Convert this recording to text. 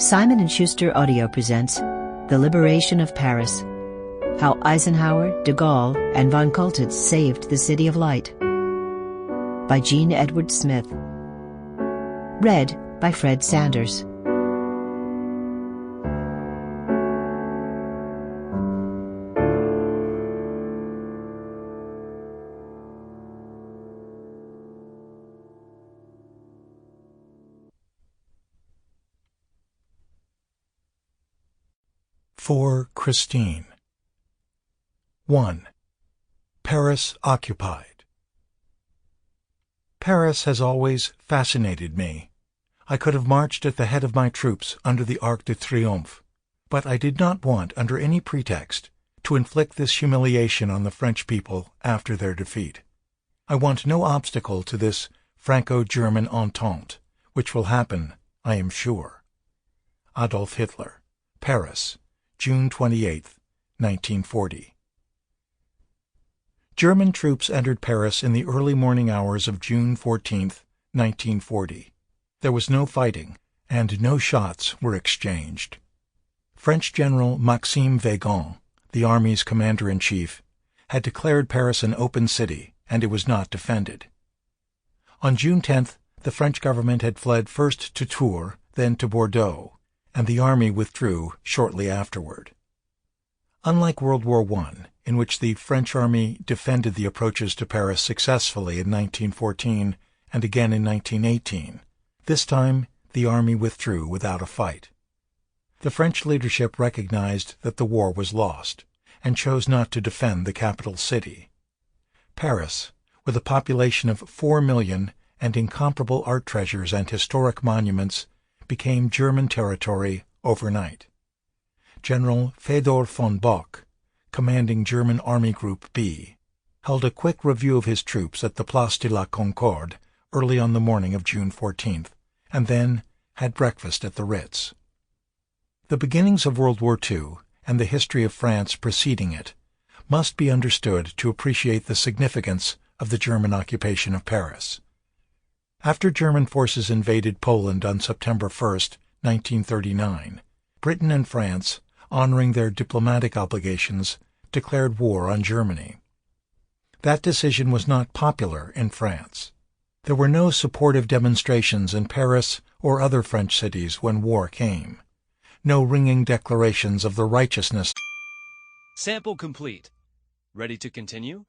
Simon & Schuster Audio presents The Liberation of Paris, How Eisenhower, de Gaulle, and von Choltitz Saved the City of Light, by Jean Edward Smith. Read by Fred Sanders. For Christine. 1. Paris occupied. Paris has always fascinated me. I could have marched at the head of my troops under the Arc de Triomphe, but I did not want, under any pretext, to inflict this humiliation on the French people after their defeat. I want no obstacle to this Franco-German entente, which will happen, I am sure. Adolf Hitler. Paris, June 28, 1940. German troops entered Paris in the early morning hours of June 14, 1940. There was no fighting, and no shots were exchanged. French General Maxime Weygand, the army's commander-in-chief, had declared Paris an open city, and it was not defended. On June 10th, the French government had fled first to Tours, then to Bordeaux, and the army withdrew shortly afterward. Unlike World War I, in which the French army defended the approaches to Paris successfully in 1914 and again in 1918, this time the army withdrew without a fight. The French leadership recognized that the war was lost, and chose not to defend the capital city. Paris, with a population of 4 million and incomparable art treasures and historic monuments, became German territory overnight. General Fedor von Bock, commanding German Army Group B, held a quick review of his troops at the Place de la Concorde early on the morning of June 14th, and then had breakfast at the Ritz. The beginnings of World War II and the history of France preceding it must be understood to appreciate the significance of the German occupation of Paris. After German forces invaded Poland on September 1, 1939, Britain and France, honoring their diplomatic obligations, declared war on Germany. That decision was not popular in France. There were no supportive demonstrations in Paris or other French cities when war came. No ringing declarations of the righteousness. Sample complete. Ready to continue?